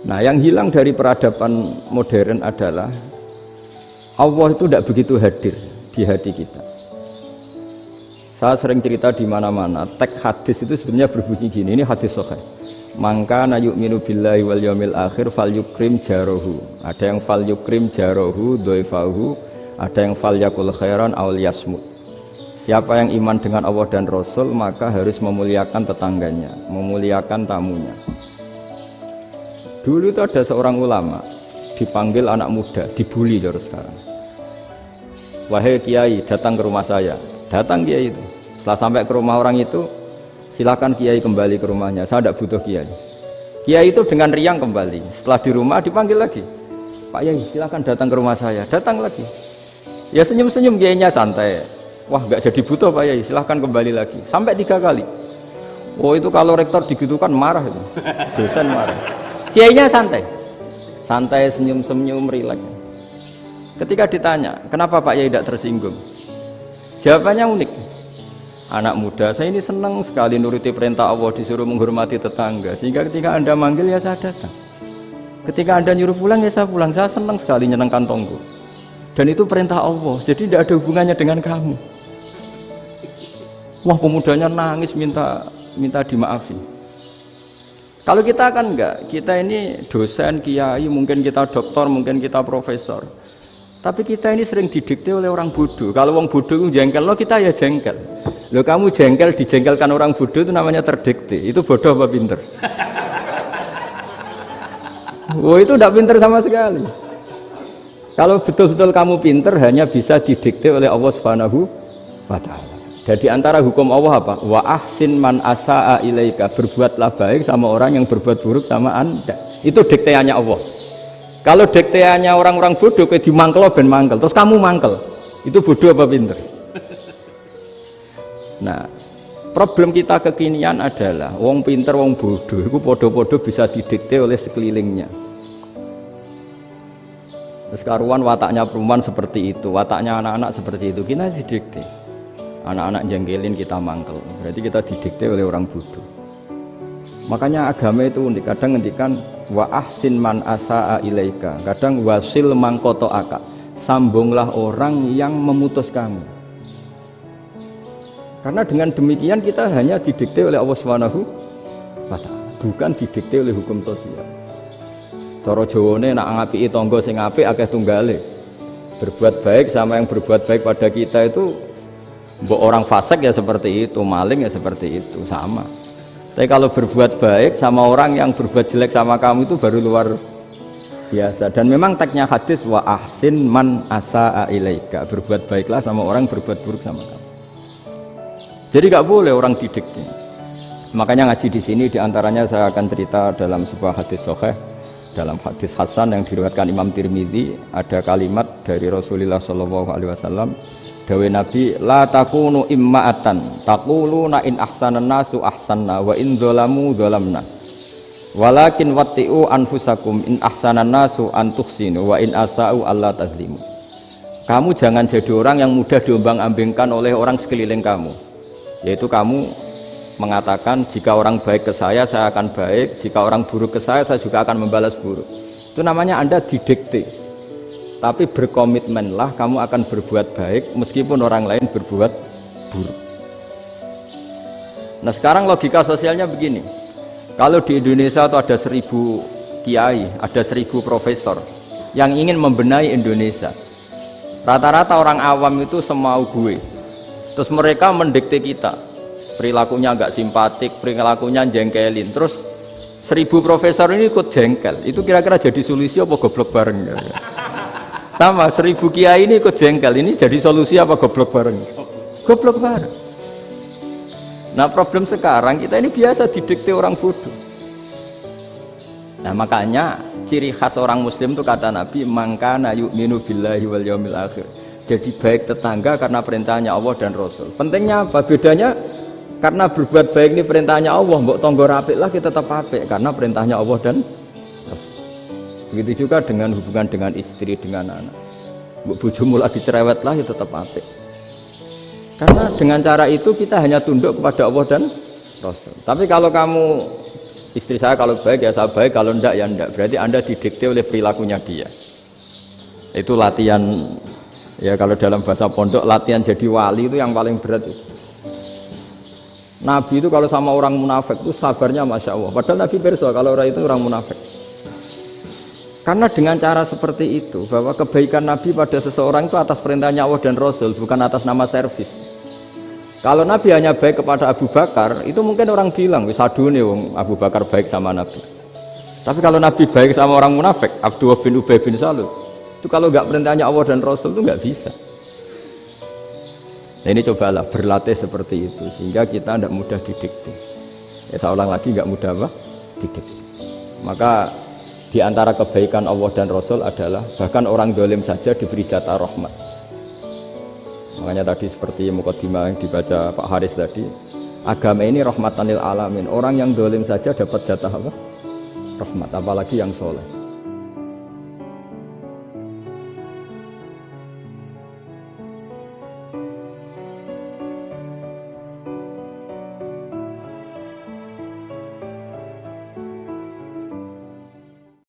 Nah, yang hilang dari peradaban modern adalah Allah itu tidak begitu hadir di hati kita. Saya sering cerita di mana-mana, teks hadis itu sebenarnya berbunyi gini, ini hadis sahih. Mangka na yu'minu billahi wal yaumil akhir fal yukrim jarohu. Ada yang fal yukrim jarohu doifahu, ada yang fal yakul khairan aul yasmut. Siapa yang iman dengan Allah dan Rasul maka harus memuliakan tetangganya, memuliakan tamunya. Dulu itu ada seorang ulama dipanggil anak muda, dibully terus sekarang. Wahai kiai, datang ke rumah saya. Datang kiai itu. Setelah sampai ke rumah orang itu, silakan kiai kembali ke rumahnya. Saya tidak butuh kiai. Kiai itu dengan riang kembali. Setelah di rumah dipanggil lagi. Pak Yai, silakan datang ke rumah saya. Datang lagi. Ya senyum-senyum kiainya santai. Wah, nggak jadi butuh Pak Yai. Silakan kembali lagi. Sampai 3 kali. Oh itu kalau rektor digitukan marah itu. Dosen marah. Kiainya santai. Santai, senyum-senyum, rileks. Ketika ditanya, kenapa Pak Yai tidak tersinggung? Jawabannya unik. Anak muda, saya ini senang sekali nuruti perintah Allah, disuruh menghormati tetangga. Sehingga ketika Anda manggil ya saya datang. Ketika Anda nyuruh pulang ya saya pulang. Saya senang sekali nyenangkan tonggo. Dan itu perintah Allah, jadi tidak ada hubungannya dengan kamu. Wah, pemudanya nangis minta dimaafin. Kalau kita kan enggak, kita ini dosen, kiai, mungkin kita doktor, mungkin kita profesor. Tapi kita ini sering didikte oleh orang bodoh. Kalau orang bodoh itu jengkel, lo kita ya jengkel. Lo kamu jengkel, dijengkelkan orang bodoh itu namanya terdikte. Itu bodoh apa pinter? Oh itu tidak pinter sama sekali. Kalau betul-betul kamu pinter, hanya bisa didikte oleh Allah Subhanahu wa Ta'ala. Jadi antara hukum Allah apa? Wa ahsin man asa'a ilaika, berbuatlah baik sama orang yang berbuat buruk sama Anda. Itu dikteannya Allah. Kalau dikteannya orang-orang bodoh kayak dimangkel ben mangkel, terus kamu mangkel. Itu bodoh apa pinter? Nah, problem kita kekinian adalah wong pinter, wong bodoh itu podo-podo bisa didikte oleh sekelilingnya. Terus karuan wataknya perempuan seperti itu, wataknya anak-anak seperti itu, kita didikte. Anak-anak jengkelin kita mangkel, berarti kita didikte oleh orang bodoh. Makanya agama itu unik, kadang ngendikan wa ahsin man asa'a ilaika, kadang wasil mangkoto aka, sambunglah orang yang memutus kamu. Karena dengan demikian kita hanya didikte oleh Allah Subhanahu wa Ta'ala, bukan didikte oleh hukum sosial. Cara Jawane nak ngapiki tangga sing apik akeh tunggale. Berbuat baik sama yang berbuat baik pada kita itu, mbok orang fasik ya seperti itu, maling ya seperti itu, sama. Tapi kalau berbuat baik sama orang yang berbuat jelek sama kamu itu baru luar biasa. Dan memang teksnya hadis wa ahsin man asa'a ilaika, berbuat baiklah sama orang berbuat buruk sama kamu. Jadi nggak boleh orang didikte. Makanya ngaji di sini diantaranya saya akan cerita dalam sebuah hadis sahih, dalam hadis hasan yang diriwayatkan Imam Tirmidzi, ada kalimat dari Rasulullah SAW. Dawe Nabi, la takunu imma'atan taquluna in ahsanan nasu ahsanna wa in dzalamu dzalamna walakin watti'u anfusakum in ahsanan nasu an tuhsinu wa in asa'u alla tazlimu. Kamu jangan jadi orang yang mudah diombang-ambingkan oleh orang sekeliling kamu, yaitu kamu mengatakan jika orang baik ke saya akan baik, jika orang buruk ke saya juga akan membalas buruk. Itu namanya Anda didikte. Tapi berkomitmenlah kamu akan berbuat baik meskipun orang lain berbuat buruk. Nah sekarang logika sosialnya begini, kalau di Indonesia itu ada 1000 kiai, ada 1000 profesor yang ingin membenahi Indonesia, rata-rata orang awam itu semau gue, terus mereka mendikte kita, perilakunya agak simpatik, perilakunya jengkelin, terus 1000 profesor ini ikut jengkel, itu kira-kira jadi solusi apa goblok bareng ya? Sama 1000 kiai ini ikut jengkel, ini jadi solusi apa goblok bareng? Goblok bareng. Nah problem sekarang kita ini biasa didikte orang bodoh. Nah makanya ciri khas orang muslim itu kata Nabi, mangkana yu'minu billahi wal yaumil akhir. Jadi baik tetangga karena perintahnya Allah dan Rasul. Pentingnya apa? Bedanya karena berbuat baik ini perintahnya Allah, mbok tonggo rapik lah kita tetap apik karena perintahnya Allah dan Rasul. Begitu juga dengan hubungan dengan istri, dengan anak. Bojomu lagi cerewet lah, ya tetap apik. Karena dengan cara itu kita hanya tunduk kepada Allah dan Rasul. Tapi kalau kamu Istri saya kalau baik ya saya baik, kalau enggak ya enggak. Berarti Anda didikte oleh perilakunya dia. Itu latihan, ya kalau dalam bahasa pondok, latihan jadi wali itu yang paling berat itu. Nabi itu kalau sama orang munafik itu sabarnya Masya Allah. Padahal Nabi perso kalau orang itu orang munafik. Karena dengan cara seperti itu, bahwa kebaikan Nabi pada seseorang itu atas perintahnya Allah dan Rasul, bukan atas nama servis. Kalau Nabi hanya baik kepada Abu Bakar, itu mungkin orang bilang, wis adune wong Abu Bakar baik sama Nabi. Tapi kalau Nabi baik sama orang munafik, Abdullah bin Ubay bin Salul, itu kalau nggak perintahnya Allah dan Rasul itu nggak bisa. Nah ini cobalah berlatih seperti itu sehingga kita tidak mudah didikte. Ya saya ulang lagi, nggak mudah apa? Didikte. Maka di antara kebaikan Allah dan Rasul adalah bahkan orang dolim saja diberi jatah rahmat. Makanya tadi seperti mukadimah yang dibaca Pak Haris tadi, agama ini rahmatan lil alamin. Orang yang dolim saja dapat jatah apa? Rahmat, apalagi yang soleh.